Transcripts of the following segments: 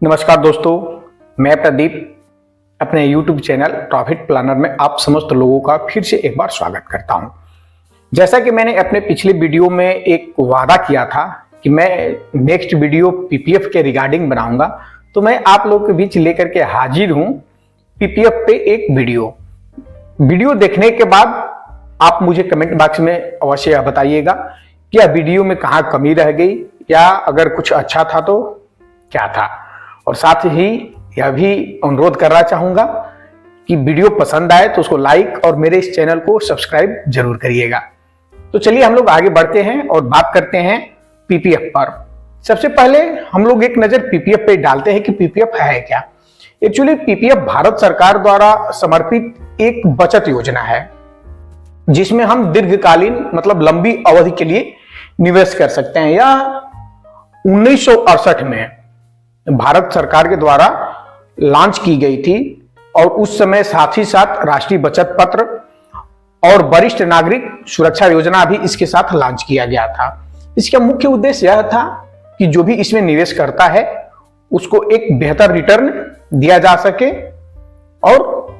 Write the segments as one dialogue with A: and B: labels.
A: नमस्कार दोस्तों, मैं प्रदीप अपने YouTube चैनल प्रॉफिट प्लानर में आप समस्त लोगों का फिर से एक बार स्वागत करता हूं। जैसा कि मैंने अपने पिछले वीडियो में एक वादा किया था कि मैं नेक्स्ट वीडियो पीपीएफ के रिगार्डिंग बनाऊंगा, तो मैं आप लोगों के बीच लेकर के हाजिर हूं पीपीएफ पे एक वीडियो देखने के बाद आप मुझे कमेंट बॉक्स में अवश्य बताइएगा कि यह वीडियो में कहाँ कमी रह गई या अगर कुछ अच्छा था तो क्या था। और साथ ही यह भी अनुरोध करना चाहूंगा कि वीडियो पसंद आए तो उसको लाइक और मेरे इस चैनल को सब्सक्राइब जरूर करिएगा। तो चलिए हम लोग आगे बढ़ते हैं और बात करते हैं पीपीएफ पर। सबसे पहले हम लोग एक नजर पीपीएफ पे डालते हैं कि पीपीएफ है क्या। एक्चुअली पीपीएफ भारत सरकार द्वारा समर्पित एक बचत योजना है जिसमें हम दीर्घकालीन मतलब लंबी अवधि के लिए निवेश कर सकते हैं। यह 1968 में भारत सरकार के द्वारा लॉन्च की गई थी और उस समय साथ ही साथ राष्ट्रीय बचत पत्र और वरिष्ठ नागरिक सुरक्षा योजना भी इसके साथ लॉन्च किया गया था। इसका मुख्य उद्देश्य यह था कि जो भी इसमें निवेश करता है उसको एक बेहतर रिटर्न दिया जा सके और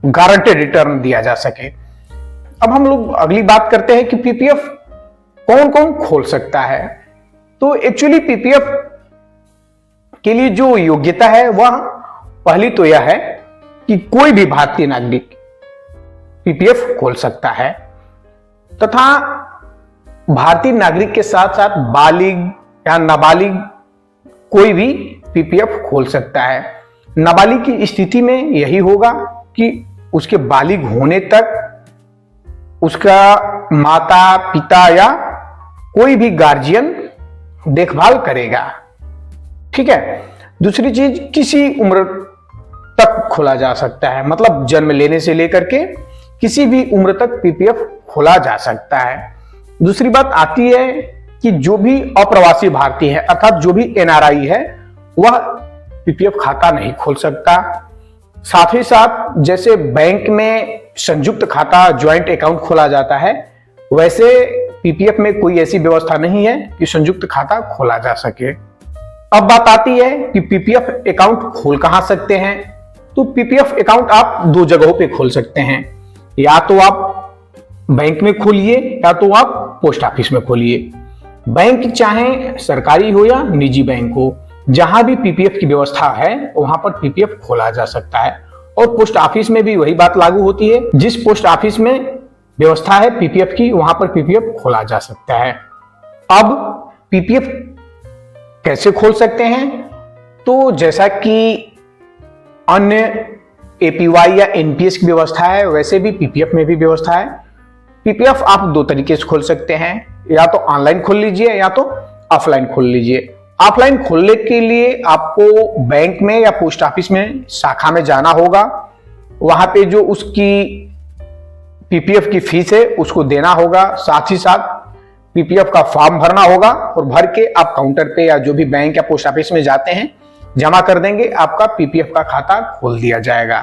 A: गारंटेड रिटर्न दिया जा सके। अब हम लोग अगली बात करते हैं कि पीपीएफ कौन कौन खोल सकता है। तो एक्चुअली पीपीएफ के लिए जो योग्यता है वह पहली तो यह है कि कोई भी भारतीय नागरिक पीपीएफ खोल सकता है तथा भारतीय नागरिक के साथ साथ बालिग या नाबालिग कोई भी पीपीएफ खोल सकता है। नाबालिग की स्थिति में यही होगा कि उसके बालिग होने तक उसका माता पिता या कोई भी गार्जियन देखभाल करेगा। ठीक है। दूसरी चीज, किसी उम्र तक खोला जा सकता है, मतलब जन्म लेने से लेकर के किसी भी उम्र तक पीपीएफ खोला जा सकता है। दूसरी बात आती है कि जो भी अप्रवासी भारतीय है अर्थात जो भी एनआरआई है वह पीपीएफ खाता नहीं खोल सकता। साथ ही साथ जैसे बैंक में संयुक्त खाता ज्वाइंट अकाउंट खोला जाता है वैसे पीपीएफ में कोई ऐसी व्यवस्था नहीं है कि संयुक्त खाता खोला जा सके। अब बात आती है कि पीपीएफ अकाउंट खोल कहां सकते हैं। तो पीपीएफ अकाउंट आप दो जगहों पे खोल सकते हैं, या तो आप बैंक में खोलिए या तो आप पोस्ट ऑफिस में खोलिए। बैंक चाहे सरकारी हो या निजी बैंक हो, जहां भी पीपीएफ की व्यवस्था है वहां पर पीपीएफ खोला जा सकता है। और पोस्ट ऑफिस में भी वही बात लागू होती है, जिस पोस्ट ऑफिस में व्यवस्था है पीपीएफ की वहां पर पीपीएफ खोला जा सकता है। अब पीपीएफ कैसे खोल सकते हैं, तो जैसा कि अन्य एपीवाई या एनपीएस की व्यवस्था है वैसे भी पीपीएफ में भी व्यवस्था है। पीपीएफ आप दो तरीके से खोल सकते हैं, या तो ऑनलाइन खोल लीजिए या तो ऑफलाइन खोल लीजिए। ऑफलाइन खोलने के लिए आपको बैंक में या पोस्ट ऑफिस में शाखा में जाना होगा। वहां पे जो उसकी पीपीएफ की फीस है उसको देना होगा, साथ ही साथ पीपीएफ का फॉर्म भरना होगा और भर के आप काउंटर पे या जो भी बैंक या पोस्ट ऑफिस में जाते हैं जमा कर देंगे, आपका पीपीएफ का खाता खोल दिया जाएगा।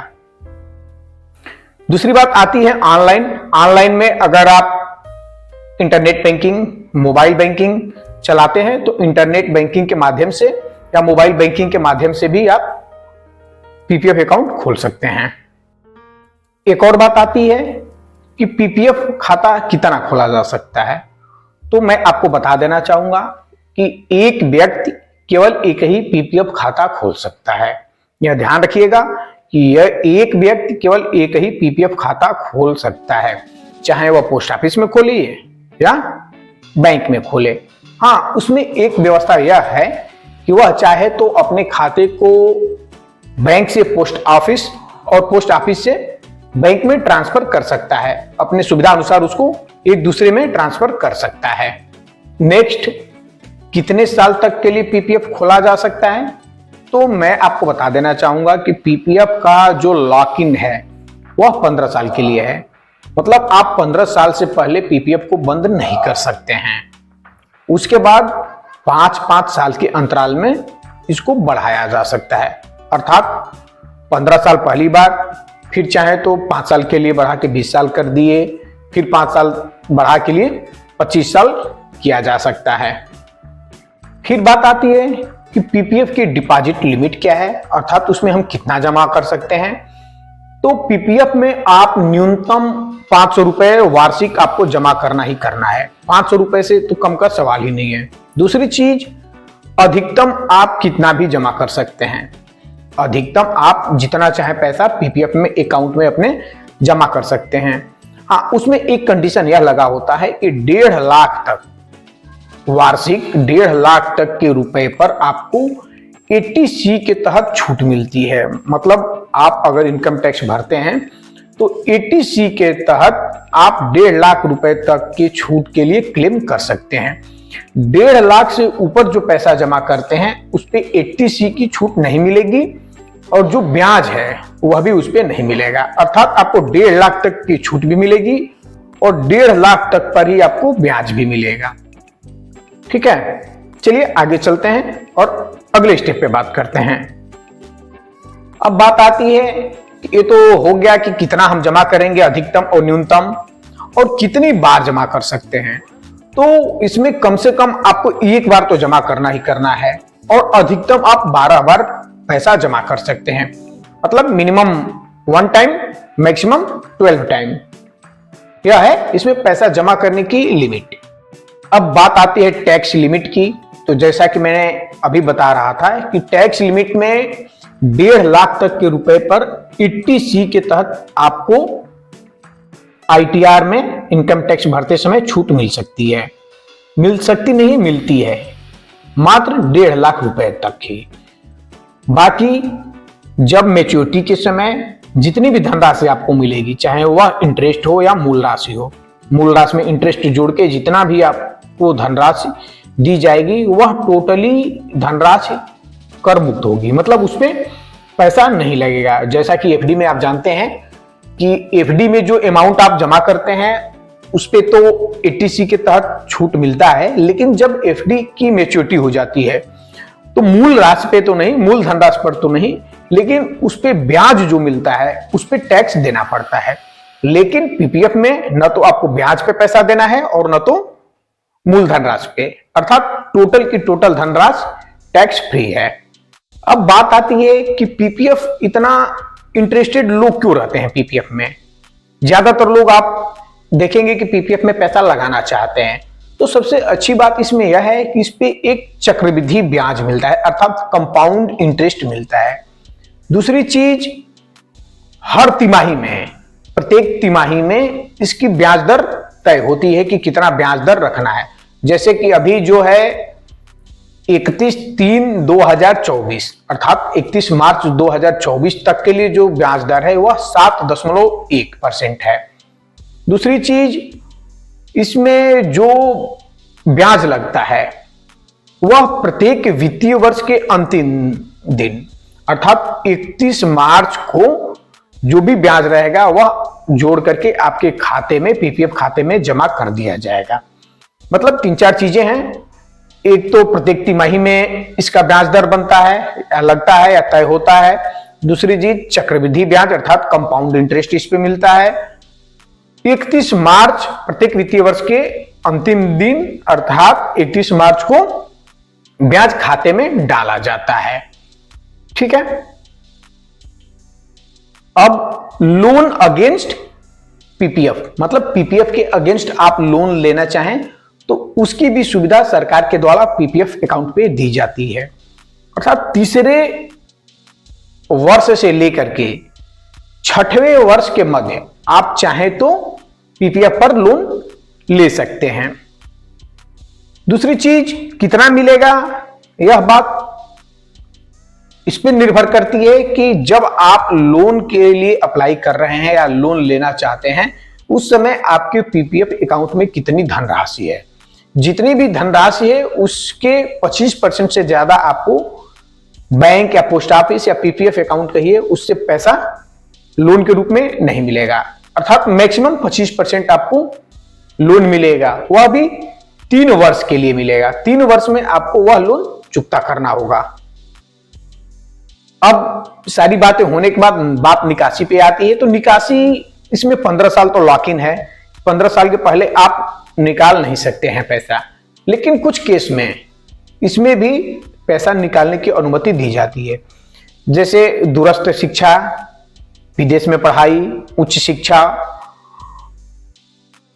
A: दूसरी बात आती है ऑनलाइन। ऑनलाइन में अगर आप इंटरनेट बैंकिंग, मोबाइल बैंकिंग चलाते हैं तो इंटरनेट बैंकिंग के माध्यम से या मोबाइल बैंकिंग के माध्यम से भी आप पीपीएफ अकाउंट खोल सकते हैं। एक और बात आती है कि पीपीएफ खाता कितना खोला जा सकता है। तो मैं आपको बता देना चाहूंगा कि एक व्यक्ति केवल एक ही पीपीएफ खाता खोल सकता है। यह ध्यान रखिएगा कि यह एक व्यक्ति केवल एक ही पीपीएफ खाता खोल सकता है, चाहे वह पोस्ट ऑफिस में खोलिए या बैंक में खोले। हाँ, उसमें एक व्यवस्था यह है कि वह चाहे तो अपने खाते को बैंक से पोस्ट ऑफिस और पोस्ट ऑफिस से बैंक में ट्रांसफर कर सकता है। अपने सुविधा अनुसार उसको एक दूसरे में ट्रांसफर कर सकता है। नेक्स्ट, कितने साल तक के लिए पीपीएफ खोला जा सकता है, तो मैं आपको बता देना चाहूंगा कि पीपीएफ का जो लॉक इन है वह 15 साल के लिए है। मतलब आप 15 साल से पहले पीपीएफ को बंद नहीं कर सकते हैं। उसके बाद 5-5 साल के अंतराल में इसको बढ़ाया जा सकता है, अर्थात 15 साल पहली बार, फिर चाहे तो 5 साल के लिए बढ़ा के 20 साल कर दिए, फिर 5 साल बढ़ा के लिए 25 साल किया जा सकता है। फिर बात आती है कि पीपीएफ की डिपॉजिट लिमिट क्या है, अर्थात उसमें हम कितना जमा कर सकते हैं। तो पीपीएफ में आप न्यूनतम 500 रुपए वार्षिक आपको जमा करना ही करना है। 500 रुपए से तो कम का सवाल ही नहीं है। दूसरी चीज, अधिकतम आप कितना भी जमा कर सकते हैं। अधिकतम आप जितना चाहे पैसा पीपीएफ में अकाउंट में अपने जमा कर सकते हैं। हाँ, उसमें एक कंडीशन यह लगा होता है कि 1.5 लाख तक, वार्षिक 1.5 लाख तक के रुपए पर आपको 80C के तहत छूट मिलती है। मतलब आप अगर इनकम टैक्स भरते हैं तो 80C के तहत आप 1.5 लाख रुपए तक की छूट के लिए क्लेम कर सकते हैं। 1.5 लाख से ऊपर जो पैसा जमा करते हैं उस पे 80C की छूट नहीं मिलेगी और जो ब्याज है वह भी उस पे नहीं मिलेगा। अर्थात आपको 1.5 लाख तक की छूट भी मिलेगी और 1.5 लाख तक पर ही आपको ब्याज भी मिलेगा। ठीक है, चलिए आगे चलते हैं और अगले स्टेप पे बात करते हैं। अब बात आती है, ये तो हो गया कि कितना हम जमा करेंगे, अधिकतम और न्यूनतम, और कितनी बार जमा कर सकते हैं। तो इसमें कम से कम आपको एक बार तो जमा करना ही करना है और अधिकतम आप 12 बार पैसा जमा कर सकते हैं। मतलब मिनिमम 1 टाइम, मैक्सिमम 12 टाइम, यह है इसमें पैसा जमा करने की लिमिट। अब बात आती है टैक्स लिमिट की। तो जैसा कि मैंने अभी बता रहा था कि टैक्स लिमिट में 1.5 लाख तक के रुपए पर 80C के तहत आपको आईटीआर में इनकम टैक्स भरते समय छूट मिल सकती है। मिल सकती नहीं, मिलती है, मात्र 1.5 लाख रुपए तक ही। बाकी जब मैच्योरिटी के समय जितनी भी धनराशि आपको मिलेगी, चाहे वह इंटरेस्ट हो या मूल राशि हो, मूल राशि में इंटरेस्ट जोड़ के जितना भी आपको धनराशि दी जाएगी वह टोटली धनराशि कर मुक्त होगी। मतलब उसमें पैसा नहीं लगेगा। जैसा कि एफडी में आप जानते हैं कि एफडी में जो अमाउंट आप जमा करते हैं उस पे तो 80C के तहत छूट मिलता है, लेकिन जब एफडी की मैच्योरिटी हो जाती है तो मूल राशि पे तो नहीं, मूल धनराशि पर तो नहीं, लेकिन उस पे ब्याज जो मिलता है उस पे टैक्स देना पड़ता है। लेकिन पीपीएफ में न तो आपको ब्याज पे पैसा देना है और न तो मूल धनराशि पे, अर्थात टोटल की टोटल धनराशि टैक्स फ्री है। अब बात आती है कि पीपीएफ इतना इंटरेस्टेड लोग क्यों रहते हैं पीपीएफ में। ज्यादातर लोग आप देखेंगे कि पीपीएफ में पैसा लगाना चाहते हैं। तो सबसे अच्छी बात इसमें यह है कि इस पे एक चक्रवृद्धि ब्याज मिलता है, अर्थात कंपाउंड इंटरेस्ट मिलता है। दूसरी चीज, हर तिमाही में, प्रत्येक तिमाही में इसकी ब्याज दर तय होती है कि कितना ब्याज दर रखना है। जैसे कि अभी जो है 31/3/2024 अर्थात 31 मार्च 2024 तक के लिए जो ब्याज दर है वह 7.1% है। दूसरी चीज, इसमें जो ब्याज लगता है वह प्रत्येक वित्तीय वर्ष के अंतिम दिन अर्थात 31 मार्च को जो भी ब्याज रहेगा वह जोड़ करके आपके खाते में, पीपीएफ खाते में जमा कर दिया जाएगा। मतलब 3-4 चीजें हैं। एक तो प्रत्येक तिमाही में इसका ब्याज दर बनता है या लगता है या तय होता है। दूसरी चीज, चक्रवृद्धि ब्याज अर्थात कंपाउंड इंटरेस्ट इस पे मिलता है। 31 मार्च प्रत्येक वित्तीय वर्ष के अंतिम दिन अर्थात 31 मार्च को ब्याज खाते में डाला जाता है। ठीक है। अब लोन अगेंस्ट पीपीएफ, मतलब पीपीएफ के अगेंस्ट आप लोन लेना चाहें तो उसकी भी सुविधा सरकार के द्वारा पीपीएफ अकाउंट पे दी जाती है। अर्थात तीसरे वर्ष से लेकर के 6वें वर्ष के मध्य आप चाहें तो पीपीएफ पर लोन ले सकते हैं। दूसरी चीज, कितना मिलेगा, यह बात इस पर निर्भर करती है कि जब आप लोन के लिए अप्लाई कर रहे हैं या लोन लेना चाहते हैं उस समय आपके पीपीएफ अकाउंट में कितनी धनराशि है। जितनी भी धनराशि है उसके 25% से ज्यादा आपको बैंक या पोस्ट ऑफिस या पीपीएफ अकाउंट कहिए उससे पैसा लोन के रूप में नहीं मिलेगा। अर्थात मैक्सिमम 25% आपको लोन मिलेगा, वह भी 3 वर्ष के लिए मिलेगा। 3 वर्ष में आपको वह लोन चुकता करना होगा। अब सारी बातें होने के बाद बात निकासी पे आती है। तो निकासी इसमें 15 साल तो लॉक इन है, 15 साल के पहले आप निकाल नहीं सकते हैं पैसा। लेकिन कुछ केस में इसमें भी पैसा निकालने की अनुमति दी जाती है। जैसे दूरस्थ शिक्षा, विदेश में पढ़ाई, उच्च शिक्षा,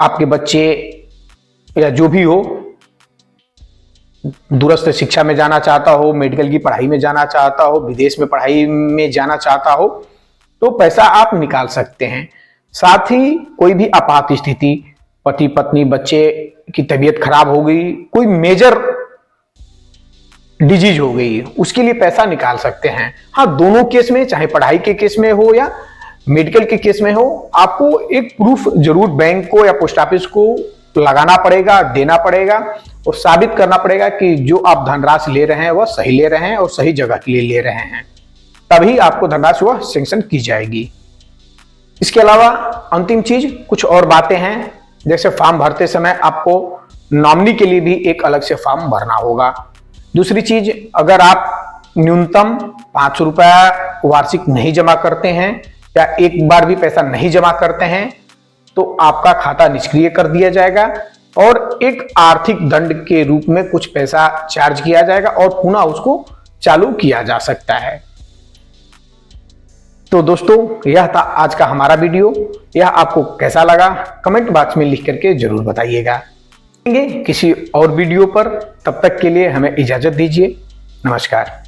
A: आपके बच्चे या जो भी हो दूरस्थ शिक्षा में जाना चाहता हो, मेडिकल की पढ़ाई में जाना चाहता हो, विदेश में पढ़ाई में जाना चाहता हो, तो पैसा आप निकाल सकते हैं। साथ ही कोई भी आपात स्थिति, पति पत्नी बच्चे की तबीयत खराब हो गई, कोई मेजर डिजीज हो गई, उसके लिए पैसा निकाल सकते हैं। हाँ, दोनों केस में, चाहे पढ़ाई के केस में हो या मेडिकल के केस में हो, आपको एक प्रूफ जरूर बैंक को या पोस्ट ऑफिस को लगाना पड़ेगा, देना पड़ेगा और साबित करना पड़ेगा कि जो आप धनराशि ले रहे हैं वह सही ले रहे हैं और सही जगह के लिए ले रहे हैं, तभी आपको धनराशि वह सैंक्शन की जाएगी। इसके अलावा अंतिम चीज कुछ और बातें हैं, जैसे फॉर्म भरते समय आपको नॉमिनी के लिए भी एक अलग से फॉर्म भरना होगा। दूसरी चीज, अगर आप न्यूनतम 500 रुपया वार्षिक नहीं जमा करते हैं या एक बार भी पैसा नहीं जमा करते हैं तो आपका खाता निष्क्रिय कर दिया जाएगा और एक आर्थिक दंड के रूप में कुछ पैसा चार्ज किया जाएगा और पुनः उसको चालू किया जा सकता है। तो दोस्तों, यह था आज का हमारा वीडियो। यह आपको कैसा लगा कमेंट बॉक्स में लिख करके जरूर बताइएगा। किसी और वीडियो पर, तब तक के लिए हमें इजाजत दीजिए। नमस्कार।